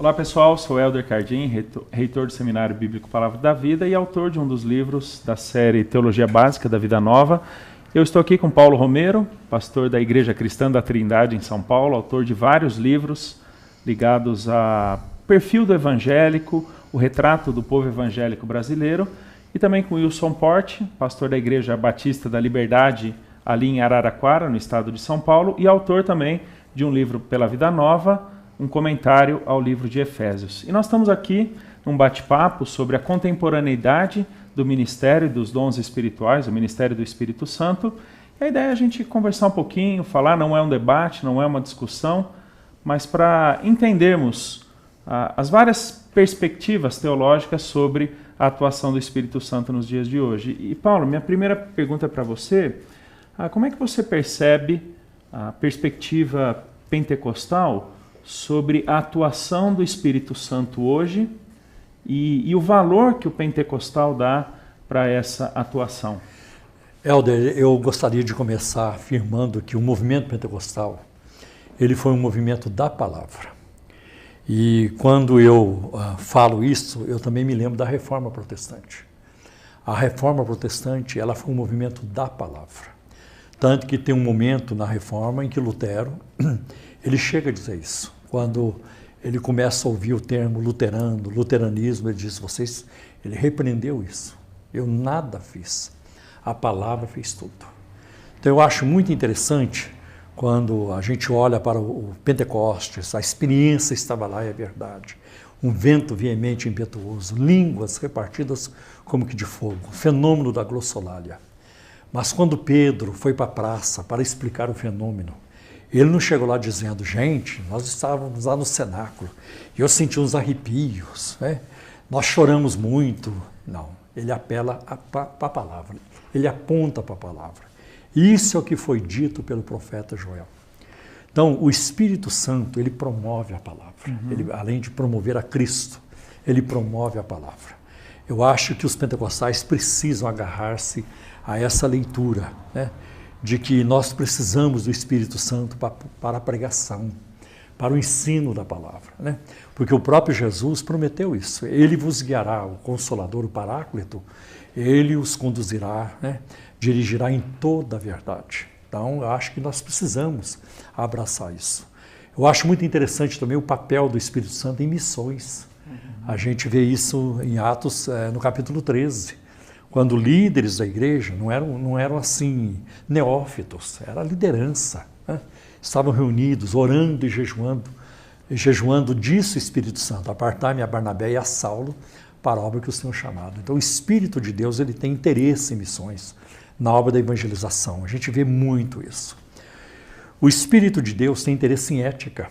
Olá pessoal, sou Helder Cardim, reitor do Seminário Bíblico Palavra da Vida e autor de um dos livros da série Teologia Básica da Vida Nova. Eu estou aqui com Paulo Romero, pastor da Igreja Cristã da Trindade em São Paulo, autor de vários livros ligados a perfil do evangélico, o retrato do povo evangélico brasileiro, e também com Wilson Porte, pastor da Igreja Batista da Liberdade, ali em Araraquara, no estado de São Paulo, e autor também de um livro pela Vida Nova, um comentário ao livro de Efésios. E nós estamos aqui num bate-papo sobre a contemporaneidade do ministério dos dons espirituais, o ministério do Espírito Santo. E a ideia é a gente conversar um pouquinho, falar, não é um debate, não é uma discussão, mas para entendermos as várias perspectivas teológicas sobre a atuação do Espírito Santo nos dias de hoje. E Paulo, minha primeira pergunta para você, como é que você percebe a perspectiva pentecostal sobre a atuação do Espírito Santo hoje e o valor que o pentecostal dá para essa atuação? Helder, eu gostaria de começar afirmando que o movimento pentecostal ele foi um movimento da palavra. E quando eu falo isso, eu também me lembro da Reforma Protestante. A Reforma Protestante ela foi um movimento da palavra. Tanto que tem um momento na Reforma em que Lutero ele chega a dizer isso. Quando ele começa a ouvir o termo luterano, luteranismo, ele diz, ele repreendeu isso. Eu nada fiz. A palavra fez tudo. Então eu acho muito interessante quando a gente olha para o Pentecostes, a experiência estava lá, é verdade. Um vento veemente e impetuoso, línguas repartidas como que de fogo, fenômeno da glossolalia. Mas quando Pedro foi para a praça para explicar o fenômeno, ele não chegou lá dizendo, gente, nós estávamos lá no cenáculo e eu senti uns arrepios, né? Nós choramos muito. Não, ele apela para a palavra, ele aponta para a palavra. Isso é o que foi dito pelo profeta Joel. Então, o Espírito Santo, ele promove a palavra. Ele, além de promover a Cristo, ele promove a palavra. Eu acho que os pentecostais precisam agarrar-se a essa leitura, né? De que nós precisamos do Espírito Santo para a pregação, para o ensino da palavra, né? Porque o próprio Jesus prometeu isso. Ele vos guiará, o Consolador, o Paráclito, ele os conduzirá, né? Dirigirá em toda a verdade. Então, eu acho que nós precisamos abraçar isso. Eu acho muito interessante também o papel do Espírito Santo em missões. A gente vê isso em Atos, no capítulo 13. Quando líderes da igreja não eram assim neófitos, era a liderança, né? Estavam reunidos, orando e jejuando, disse o Espírito Santo, apartai-me a Barnabé e a Saulo para a obra que os tenho chamado. Então o Espírito de Deus ele tem interesse em missões, na obra da evangelização, a gente vê muito isso. O Espírito de Deus tem interesse em ética,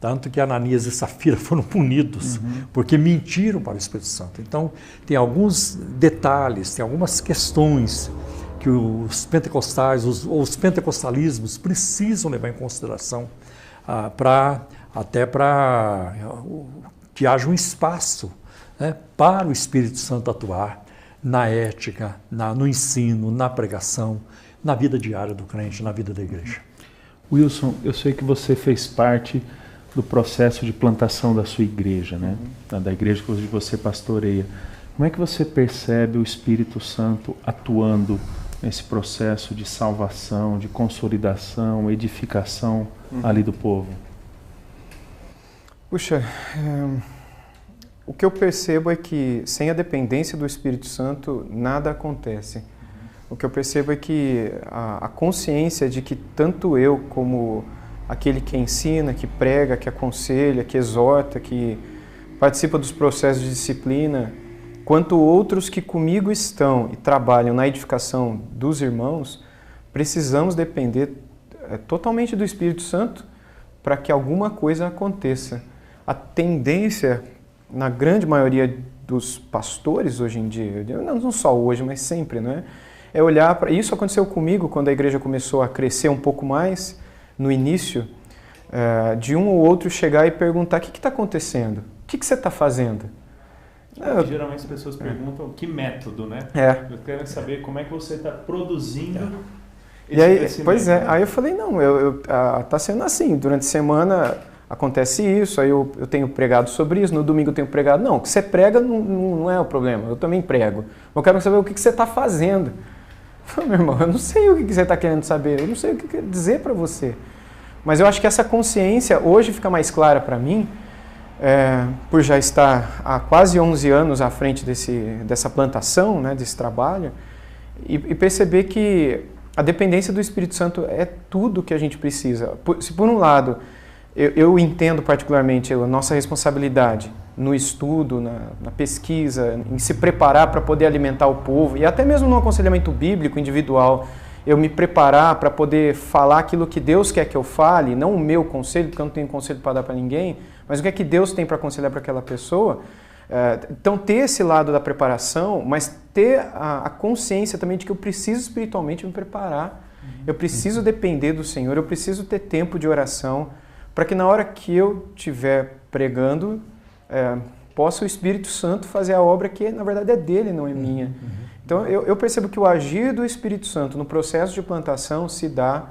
tanto que Ananias e Safira foram punidos, porque mentiram para o Espírito Santo. Então, tem alguns detalhes, tem algumas questões que os pentecostais, os pentecostalismos precisam levar em consideração até para que haja um espaço, né, para o Espírito Santo atuar na ética, no ensino, na pregação, na vida diária do crente, na vida da igreja. Wilson, eu sei que você fez parte do processo de plantação da sua igreja, né? Da igreja que você pastoreia. Como é que você percebe o Espírito Santo atuando nesse processo de salvação, de consolidação, edificação ali do povo? Puxa, o que eu percebo é que sem a dependência do Espírito Santo, nada acontece. O que eu percebo é que a consciência de que tanto eu como aquele que ensina, que prega, que aconselha, que exorta, que participa dos processos de disciplina, quanto outros que comigo estão e trabalham na edificação dos irmãos, precisamos depender totalmente do Espírito Santo para que alguma coisa aconteça. A tendência, na grande maioria dos pastores hoje em dia, não só hoje, mas sempre, né? É olhar para... Isso aconteceu comigo quando a igreja começou a crescer um pouco mais, no início, de um ou outro chegar e perguntar, o que está acontecendo? O que você está fazendo? Geralmente as pessoas perguntam que método, né? Eu quero saber como é que você está produzindo esse e aí, crescimento. Pois é, aí eu falei, não, tá sendo assim, durante a semana acontece isso, aí eu tenho pregado sobre isso, no domingo eu tenho pregado. Não, o que você prega não é o problema, eu também prego. Eu quero saber o que você está fazendo. Eu falo, meu irmão, eu não sei o que você está querendo saber, eu não sei o que quer dizer para você. Mas eu acho que essa consciência hoje fica mais clara para mim, por já estar há quase 11 anos à frente dessa plantação, né, desse trabalho, e perceber que a dependência do Espírito Santo é tudo que a gente precisa. Se por um lado eu entendo particularmente a nossa responsabilidade no estudo, na pesquisa, em se preparar para poder alimentar o povo, e até mesmo no aconselhamento bíblico individual, eu me preparar para poder falar aquilo que Deus quer que eu fale, não o meu conselho, porque eu não tenho conselho para dar para ninguém, mas o que é que Deus tem para aconselhar para aquela pessoa. Então, ter esse lado da preparação, mas ter a consciência também de que eu preciso espiritualmente me preparar, eu preciso depender do Senhor, eu preciso ter tempo de oração, para que na hora que eu estiver pregando, possa o Espírito Santo fazer a obra que na verdade é dele, não é minha. Então eu percebo que o agir do Espírito Santo no processo de plantação se dá,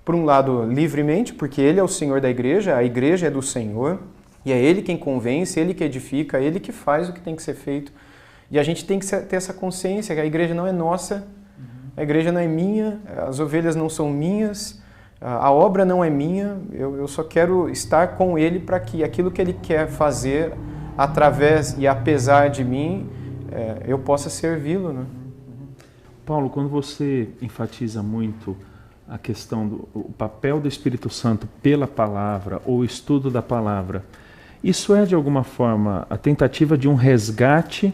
por um lado, livremente, porque ele é o Senhor da igreja, a igreja é do Senhor, e é ele quem convence, ele que edifica, ele que faz o que tem que ser feito. E a gente tem que ter essa consciência que a igreja não é nossa, a igreja não é minha, as ovelhas não são minhas, a obra não é minha, eu só quero estar com ele para que aquilo que ele quer fazer através e apesar de mim, eu possa servi-lo, né? Paulo, quando você enfatiza muito a questão do papel do Espírito Santo pela palavra ou estudo da palavra, isso é de alguma forma a tentativa de um resgate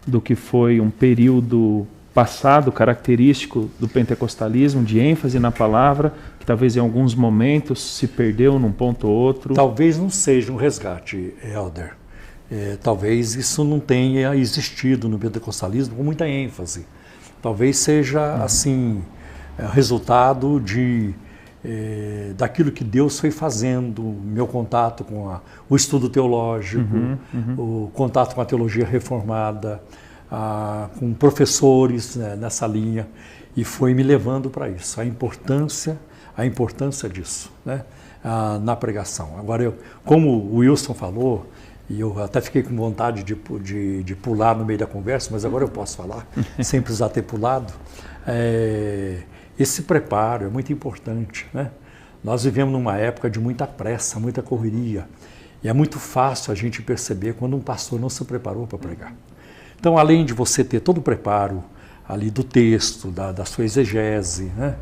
do que foi um período passado característico do pentecostalismo, de ênfase na palavra, que talvez em alguns momentos se perdeu num ponto ou outro? Talvez não seja um resgate, Helder. Talvez isso não tenha existido no pentecostalismo com muita ênfase. Talvez seja, assim, resultado daquilo que Deus foi fazendo, meu contato com o estudo teológico, o contato com a teologia reformada, com professores, né, nessa linha, e foi me levando para isso, a importância disso, né, na pregação. Agora, como o Wilson falou, e eu até fiquei com vontade de pular no meio da conversa, mas agora eu posso falar, sem precisar ter pulado. Esse preparo é muito importante, né? Nós vivemos numa época de muita pressa, muita correria, e é muito fácil a gente perceber quando um pastor não se preparou para pregar. Então, além de você ter todo o preparo ali do texto, da sua exegese, né?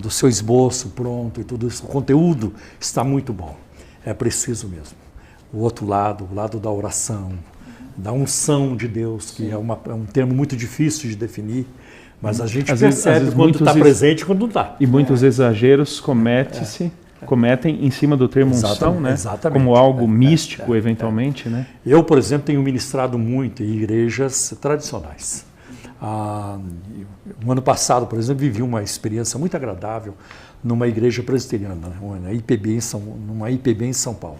Do seu esboço pronto e tudo isso, o conteúdo está muito bom, é preciso mesmo. O outro lado, o lado da oração, da unção de Deus, que é um termo muito difícil de definir, mas a gente percebe quando está presente e quando não está. E muitos exageros cometem em cima do termo unção, né? Exatamente. Como algo místico, eventualmente, né? Eu, por exemplo, tenho ministrado muito em igrejas tradicionais. No ano passado, por exemplo, vivi uma experiência muito agradável numa igreja presbiteriana, numa IPB em São Paulo.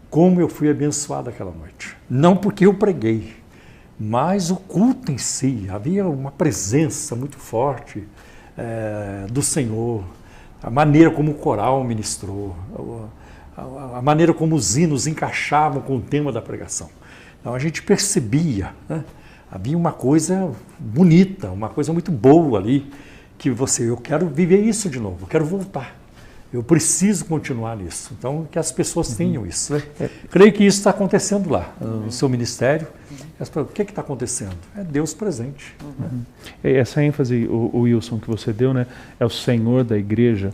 Como eu fui abençoado aquela noite. Não porque eu preguei, mas o culto em si. Havia uma presença muito forte do Senhor, a maneira como o coral ministrou, a maneira como os hinos encaixavam com o tema da pregação. Então a gente percebia, né? Havia uma coisa bonita, uma coisa muito boa ali, que eu quero viver isso de novo, eu quero voltar. Eu preciso continuar nisso. Então, que as pessoas tenham isso. Né? Creio que isso está acontecendo lá, no seu ministério. O que está acontecendo? É Deus presente. Né? Essa ênfase, o Wilson, que você deu, né, é o Senhor da igreja.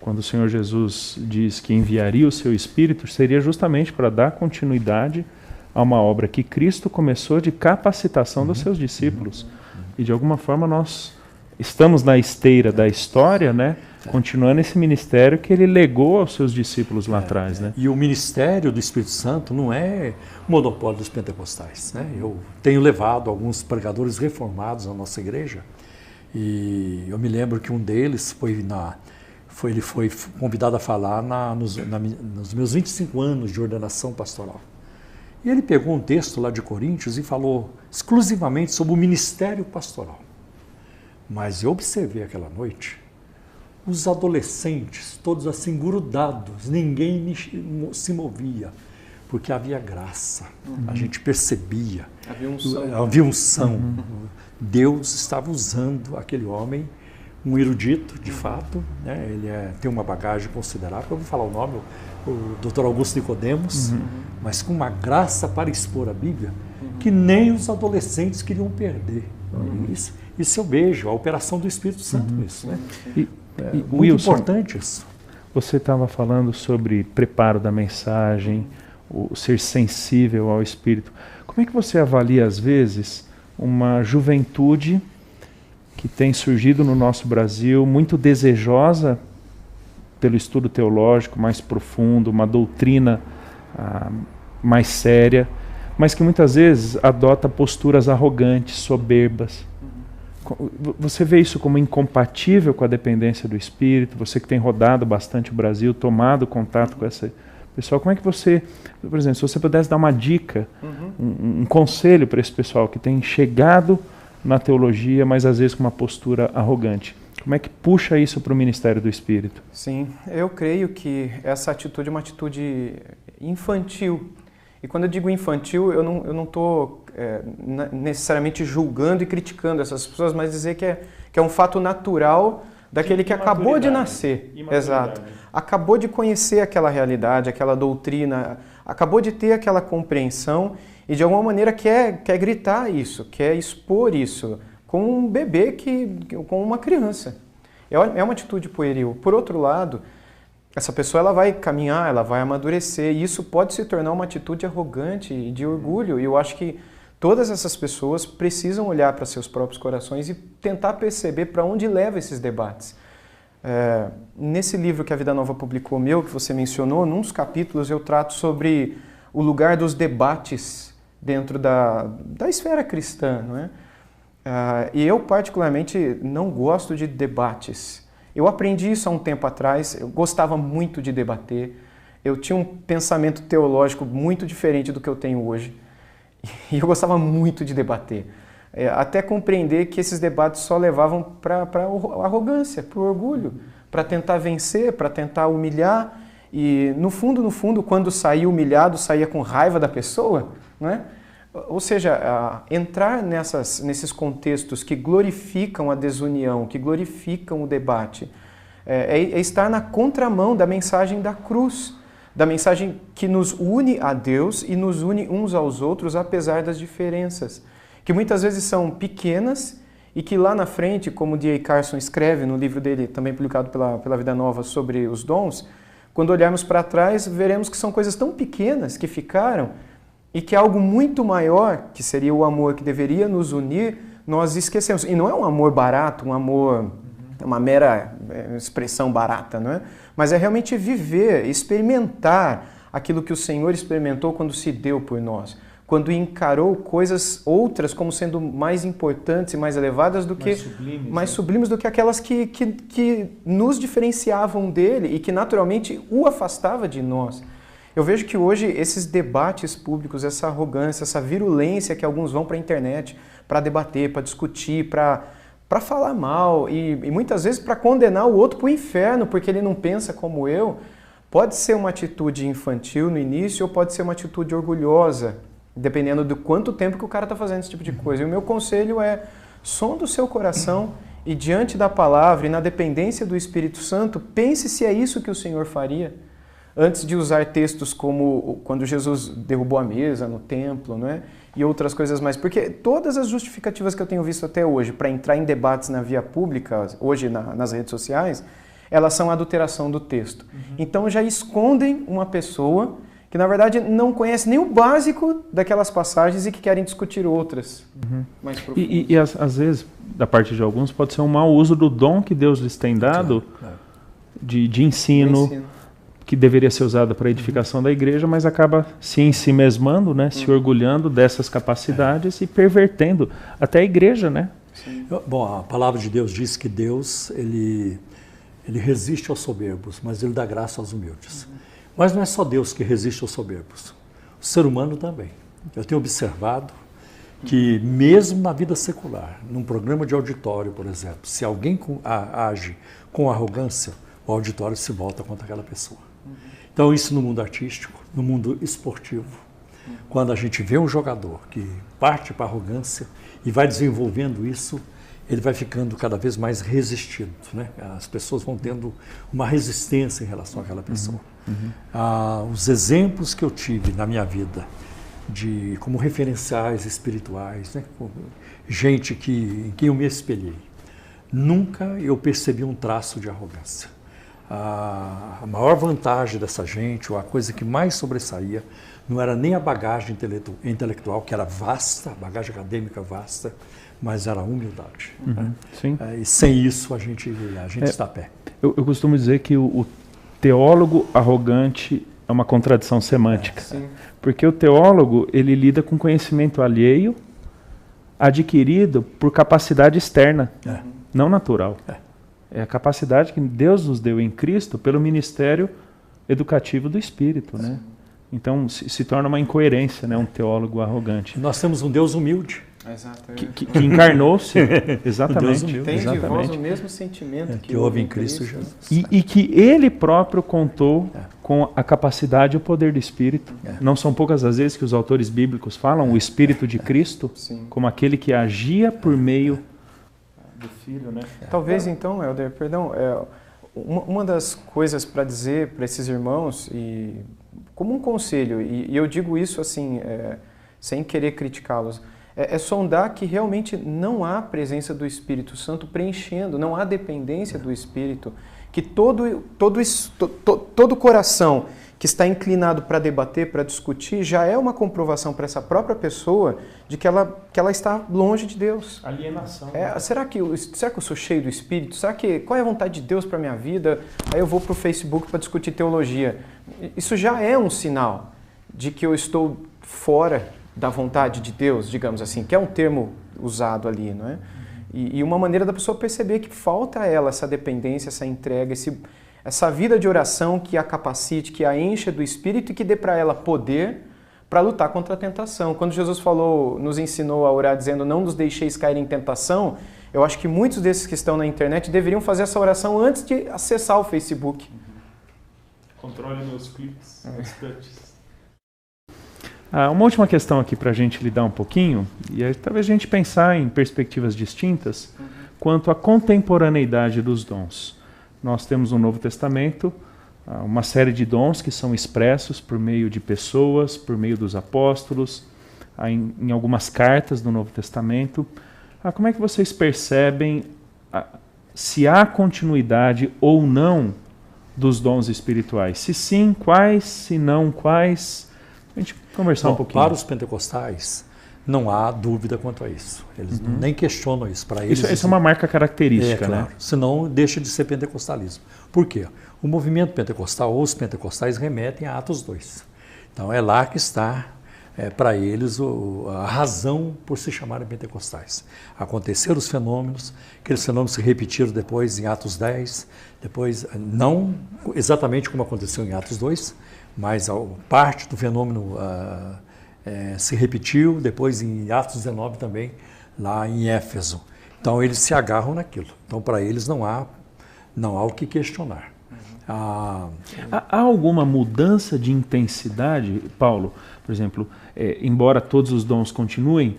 Quando o Senhor Jesus diz que enviaria o seu Espírito, seria justamente para dar continuidade a uma obra que Cristo começou de capacitação dos seus discípulos. E, de alguma forma, nós estamos na esteira da história, né? Continuando esse ministério que ele legou aos seus discípulos lá atrás, né? E o ministério do Espírito Santo não é monopólio dos pentecostais, né? Eu tenho levado alguns pregadores reformados à nossa igreja e eu me lembro que um deles ele foi convidado a falar nos meus 25 anos de ordenação pastoral. E ele pegou um texto lá de Coríntios e falou exclusivamente sobre o ministério pastoral. Mas eu observei aquela noite os adolescentes, todos assim grudados, ninguém se movia, porque havia graça, a gente percebia, havia unção. Deus estava usando aquele homem, um erudito, de fato, né? Ele tem uma bagagem considerável, eu vou falar o nome, o Dr. Augusto Nicodemos, mas com uma graça para expor a Bíblia, que nem os adolescentes queriam perder. Isso eu vejo, a operação do Espírito Santo nisso, né? Muito Wilson, importante isso. Você estava falando sobre preparo da mensagem, o ser sensível ao Espírito. Como é que você avalia, às vezes, uma juventude que tem surgido no nosso Brasil, muito desejosa pelo estudo teológico mais profundo, uma doutrina mais séria, mas que muitas vezes adota posturas arrogantes, soberbas? Você vê isso como incompatível com a dependência do Espírito? Você que tem rodado bastante o Brasil, tomado contato com essa pessoal, como é que você, por exemplo, se você pudesse dar uma dica, um conselho para esse pessoal que tem chegado na teologia, mas às vezes com uma postura arrogante, como é que puxa isso para o ministério do Espírito? Sim, eu creio que essa atitude é uma atitude infantil. E quando eu digo infantil, eu não estou necessariamente julgando e criticando essas pessoas, mas dizer que é um fato natural daquele que acabou de nascer. Exato. Acabou de conhecer aquela realidade, aquela doutrina, acabou de ter aquela compreensão e de alguma maneira quer gritar isso, quer expor isso, com um bebê, com uma criança. É uma atitude pueril. Por outro lado, essa pessoa ela vai caminhar, ela vai amadurecer, e isso pode se tornar uma atitude arrogante e de orgulho. E eu acho que todas essas pessoas precisam olhar para seus próprios corações e tentar perceber para onde leva esses debates. Nesse livro que a Vida Nova publicou, que você mencionou, num dos capítulos eu trato sobre o lugar dos debates dentro da esfera cristã, não é? E eu particularmente não gosto de debates. Eu aprendi isso há um tempo atrás, eu gostava muito de debater, eu tinha um pensamento teológico muito diferente do que eu tenho hoje, e eu gostava muito de debater, até compreender que esses debates só levavam para a arrogância, para o orgulho, para tentar vencer, para tentar humilhar, e no fundo, quando saía humilhado, saía com raiva da pessoa, não é? Ou seja, entrar nesses contextos que glorificam a desunião, que glorificam o debate, é estar na contramão da mensagem da cruz, da mensagem que nos une a Deus e nos une uns aos outros, apesar das diferenças, que muitas vezes são pequenas e que lá na frente, como o D.A. Carson escreve no livro dele, também publicado pela Vida Nova, sobre os dons, quando olharmos para trás, veremos que são coisas tão pequenas que ficaram, e que algo muito maior, que seria o amor que deveria nos unir, nós esquecemos. E não é um amor barato, um amor, uma mera expressão barata, não é? Mas é realmente viver, experimentar aquilo que o Senhor experimentou quando se deu por nós. Quando encarou coisas outras como sendo mais importantes e mais elevadas do que... mais sublimes do que aquelas que nos diferenciavam dele e que naturalmente o afastava de nós. Eu vejo que hoje esses debates públicos, essa arrogância, essa virulência que alguns vão para a internet para debater, para discutir, para falar mal e muitas vezes para condenar o outro para o inferno porque ele não pensa como eu, pode ser uma atitude infantil no início ou pode ser uma atitude orgulhosa, dependendo do quanto tempo que o cara está fazendo esse tipo de coisa. E o meu conselho é, sonda o seu coração e diante da palavra e na dependência do Espírito Santo, pense se é isso que o Senhor faria. Antes de usar textos como quando Jesus derrubou a mesa no templo, não é? E outras coisas mais. Porque todas as justificativas que eu tenho visto até hoje para entrar em debates na via pública, hoje nas redes sociais, elas são a adulteração do texto. Então já escondem uma pessoa que na verdade não conhece nem o básico daquelas passagens e que querem discutir outras mais profundas. E às vezes, da parte de alguns, pode ser um mau uso do dom que Deus lhes tem dado de ensino, que deveria ser usada para a edificação da igreja, mas acaba se ensimesmando, né, se orgulhando dessas capacidades e pervertendo até a igreja, né? Bom, a palavra de Deus diz que Deus, ele resiste aos soberbos, mas ele dá graça aos humildes. Mas não é só Deus que resiste aos soberbos, o ser humano também. Eu tenho observado que mesmo na vida secular, num programa de auditório, por exemplo, se alguém age com arrogância, o auditório se volta contra aquela pessoa. Então isso no mundo artístico, no mundo esportivo, quando a gente vê um jogador que parte para a arrogância e vai desenvolvendo isso, ele vai ficando cada vez mais resistido, né? As pessoas vão tendo uma resistência em relação àquela pessoa. Os exemplos que eu tive na minha vida, como referenciais espirituais, né? Gente em quem eu me espelhei, nunca eu percebi um traço de arrogância. A maior vantagem dessa gente, ou a coisa que mais sobressaía, não era nem a bagagem intelectual, que era vasta, a bagagem acadêmica vasta, mas era a humildade. Né? Sim. E sem isso a gente está a pé. Eu costumo dizer que o teólogo arrogante é uma contradição semântica. Porque o teólogo, ele lida com conhecimento alheio, adquirido por capacidade externa, não natural. É a capacidade que Deus nos deu em Cristo pelo ministério educativo do Espírito, né? Então se torna uma incoerência, né? Um teólogo arrogante. Nós temos um Deus humilde. Exato. Que encarnou-se, exatamente. Tem de vós o mesmo sentimento que houve em Cristo Jesus. E que Ele próprio contou com a capacidade e o poder do Espírito. Não são poucas as vezes que os autores bíblicos falam o Espírito de Cristo como aquele que agia por meio do Filho, né? Talvez então, Helder, perdão, uma das coisas para dizer para esses irmãos, e como um conselho, e eu digo isso assim, sem querer criticá-los, é sondar que realmente não há presença do Espírito Santo preenchendo, não há dependência do Espírito, que todo coração que está inclinado para debater, para discutir, já é uma comprovação para essa própria pessoa de que ela está longe de Deus. Alienação. Será que eu sou cheio do Espírito? Qual é a vontade de Deus para a minha vida? Aí eu vou para o Facebook para discutir teologia. Isso já é um sinal de que eu estou fora da vontade de Deus, digamos assim, que é um termo usado ali, não é? E uma maneira da pessoa perceber que falta a ela essa dependência, essa entrega, essa vida de oração que a capacite, que a encha do Espírito e que dê para ela poder para lutar contra a tentação. Quando Jesus nos ensinou a orar dizendo não nos deixeis cair em tentação, eu acho que muitos desses que estão na internet deveriam fazer essa oração antes de acessar o Facebook. Controle meus cliques, meus touches. Uma última questão aqui para a gente lidar um pouquinho, e aí, talvez a gente pensar em perspectivas distintas quanto à contemporaneidade dos dons. Nós temos no Novo Testamento uma série de dons que são expressos por meio de pessoas, por meio dos apóstolos, em algumas cartas do Novo Testamento. Como é que vocês percebem se há continuidade ou não dos dons espirituais? Se sim, quais? Se não, quais? A gente conversar um pouquinho. Para os pentecostais, não há dúvida quanto a isso. Eles nem questionam isso. Para eles, isso é uma marca característica, claro. né? Senão deixa de ser pentecostalismo. Por quê? O movimento pentecostal, ou os pentecostais, remetem a Atos 2. Então é lá que está, para eles, a razão por se chamarem pentecostais. Aconteceram os fenômenos, aqueles fenômenos se repetiram depois em Atos 10, depois, não exatamente como aconteceu em Atos 2, mas parte do fenômeno se repetiu, depois em Atos 19 também, lá em Éfeso. Então eles se agarram naquilo. Então para eles não há o que questionar. Há alguma mudança de intensidade, Paulo? Por exemplo, embora todos os dons continuem,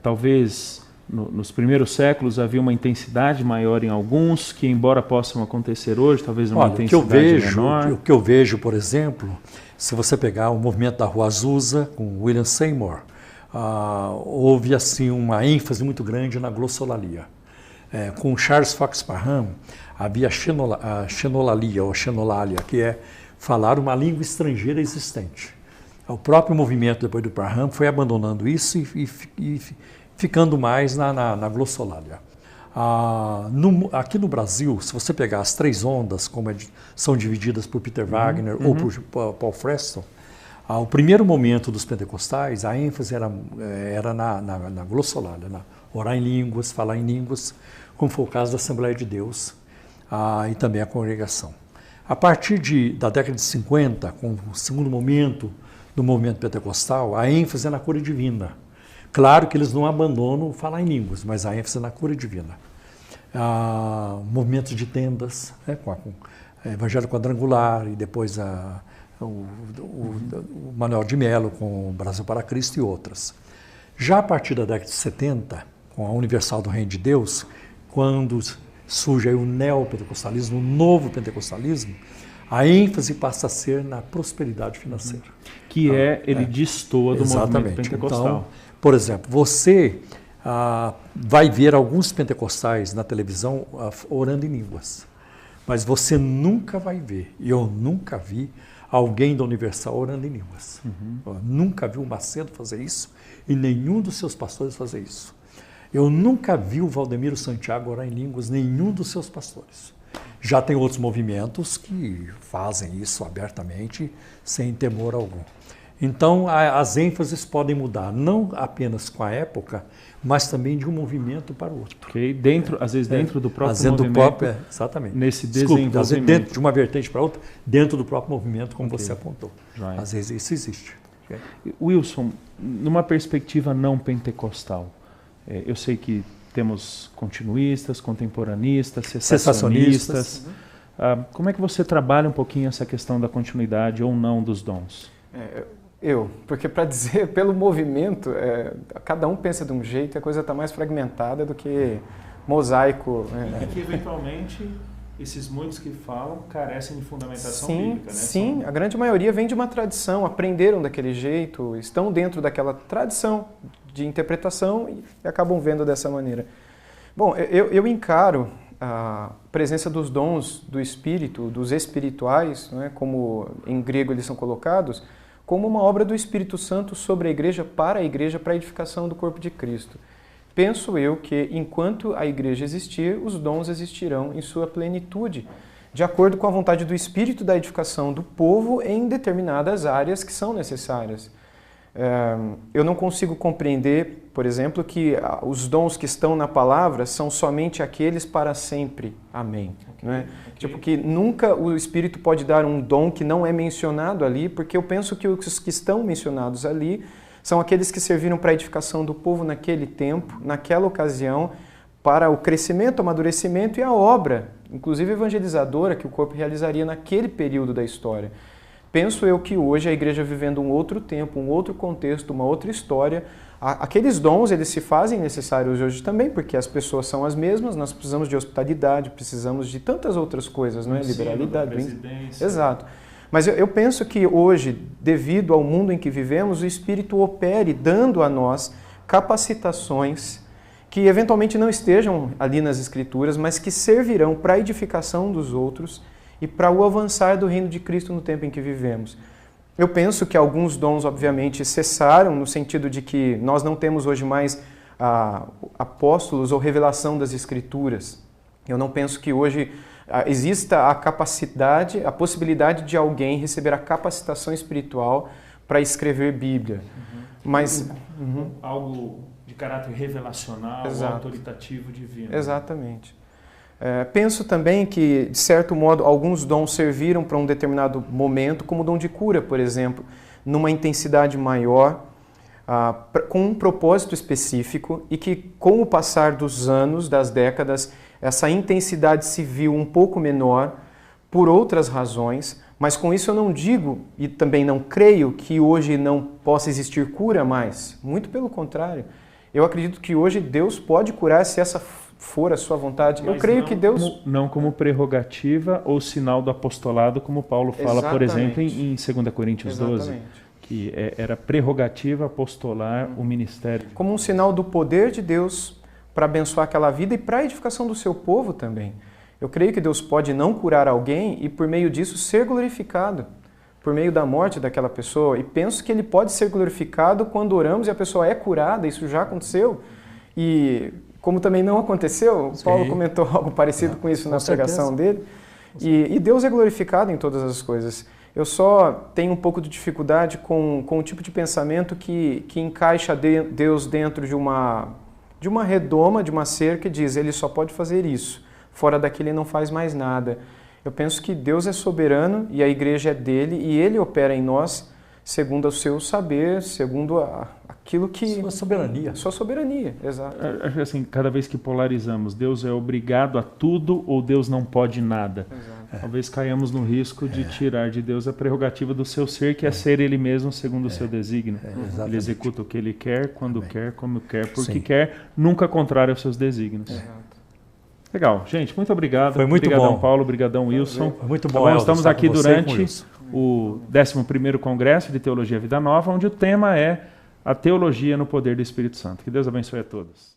talvez nos primeiros séculos havia uma intensidade maior em alguns, que embora possam acontecer hoje, talvez uma intensidade menor. O que eu vejo, por exemplo, se você pegar o movimento da Rua Azusa com William Seymour, houve assim uma ênfase muito grande na glossolalia. Com Charles Fox Parham, havia a xenolalia, ou xenolalia, que é falar uma língua estrangeira existente. O próprio movimento, depois do Parham, foi abandonando isso e ficando mais na glossolalia. Aqui no Brasil, se você pegar as três ondas, como são divididas por Peter Wagner ou por Paul Freston, o primeiro momento dos pentecostais, a ênfase era na glossolalia, orar em línguas, falar em línguas, como foi o caso da Assembleia de Deus e também a congregação. A partir da década de 50, com o segundo momento do movimento pentecostal, a ênfase é na cura divina. Claro que eles não abandonam falar em línguas, mas a ênfase na cura divina. Movimentos de tendas, né, com Evangelho Quadrangular e depois o Manuel de Melo com o Brasil para Cristo e outras. Já a partir da década de 70, com a Universal do Reino de Deus, quando surge aí o neopentecostalismo, o novo pentecostalismo, a ênfase passa a ser na prosperidade financeira. Que ele destoa do movimento pentecostal. Então, por exemplo, você vai ver alguns pentecostais na televisão orando em línguas, mas você nunca vai ver, e eu nunca vi, alguém da Universal orando em línguas. Eu nunca vi o Macedo fazer isso e nenhum dos seus pastores fazer isso. Eu nunca vi o Valdemiro Santiago orar em línguas, nenhum dos seus pastores. Já tem outros movimentos que fazem isso abertamente, sem temor algum. Então, as ênfases podem mudar, não apenas com a época, mas também de um movimento para o outro. Okay. Às vezes dentro do próprio movimento. Exatamente. Nesse desenvolvimento. Às vezes dentro de uma vertente para outra, dentro do próprio movimento, como você apontou. Right. Às vezes isso existe. Okay. Wilson, numa perspectiva não pentecostal, eu sei que temos continuistas, contemporanistas, cessacionistas. Como é que você trabalha um pouquinho essa questão da continuidade ou não dos dons? Porque para dizer pelo movimento, cada um pensa de um jeito e a coisa está mais fragmentada do que mosaico. E que eventualmente esses muitos que falam carecem de fundamentação bíblica, né? Sim, a grande maioria vem de uma tradição, aprenderam daquele jeito, estão dentro daquela tradição de interpretação e acabam vendo dessa maneira. Bom, eu encaro a presença dos dons do Espírito, dos espirituais, né, como em grego eles são colocados, como uma obra do Espírito Santo sobre a igreja, para a edificação do corpo de Cristo. Penso eu que, enquanto a igreja existir, os dons existirão em sua plenitude, de acordo com a vontade do Espírito da edificação do povo em determinadas áreas que são necessárias. Eu não consigo compreender, por exemplo, que os dons que estão na palavra são somente aqueles para sempre. Amém. Okay, né? Tipo que nunca o Espírito pode dar um dom que não é mencionado ali, porque eu penso que os que estão mencionados ali são aqueles que serviram para a edificação do povo naquele tempo, naquela ocasião, para o crescimento, o amadurecimento e a obra, inclusive evangelizadora, que o corpo realizaria naquele período da história. Penso eu que hoje a igreja vivendo um outro tempo, um outro contexto, uma outra história, aqueles dons eles se fazem necessários hoje também, porque as pessoas são as mesmas, nós precisamos de hospitalidade, precisamos de tantas outras coisas, não é? Liberalidade. Exato. Mas eu penso que hoje, devido ao mundo em que vivemos, o Espírito opere dando a nós capacitações que eventualmente não estejam ali nas Escrituras, mas que servirão para a edificação dos outros e para o avançar do reino de Cristo no tempo em que vivemos. Eu penso que alguns dons, obviamente, cessaram, no sentido de que nós não temos hoje mais apóstolos ou revelação das Escrituras. Eu não penso que hoje exista a capacidade, a possibilidade de alguém receber a capacitação espiritual para escrever Bíblia. Mas algo de caráter revelacional, autoritativo, divino. Exatamente. Penso também que, de certo modo, alguns dons serviram para um determinado momento, como o dom de cura, por exemplo, numa intensidade maior, com um propósito específico, e que, com o passar dos anos, das décadas, essa intensidade se viu um pouco menor por outras razões, mas com isso eu não digo, e também não creio, que hoje não possa existir cura mais. Muito pelo contrário. Eu acredito que hoje Deus pode curar se essa for a sua vontade. Mas eu creio que Deus... Não como prerrogativa ou sinal do apostolado, como Paulo fala, por exemplo, em 2 Coríntios 12, que era prerrogativa apostolar o ministério. Como um sinal do poder de Deus para abençoar aquela vida e para a edificação do seu povo também. Eu creio que Deus pode não curar alguém e, por meio disso, ser glorificado, por meio da morte daquela pessoa. E penso que Ele pode ser glorificado quando oramos e a pessoa é curada, isso já aconteceu. E... como também não aconteceu, Paulo comentou algo parecido com isso na pregação dele. E Deus é glorificado em todas as coisas. Eu só tenho um pouco de dificuldade com o tipo de pensamento que encaixa Deus dentro de uma redoma, de uma cerca, e diz, ele só pode fazer isso. Fora daqui ele não faz mais nada. Eu penso que Deus é soberano e a igreja é dele e ele opera em nós segundo o seu saber, segundo aquilo que... Sua soberania. Sua soberania, exato. Acho que assim, cada vez que polarizamos, Deus é obrigado a tudo ou Deus não pode nada. Exato. Talvez caiamos no risco de tirar de Deus a prerrogativa do seu ser, que é ser Ele mesmo segundo o seu desígnio. Ele executa o que Ele quer, quando quer, como quer, porque quer, nunca contrário aos seus desígnios. Exato. Legal. Gente, muito obrigado. Foi muito Obrigadão, bom. Paulo. Obrigadão, Wilson. Foi muito bom, Então, Elder, estamos estar aqui com você e com durante Wilson. o 11º Congresso de Teologia Vida Nova, onde o tema é a teologia no poder do Espírito Santo. Que Deus abençoe a todos.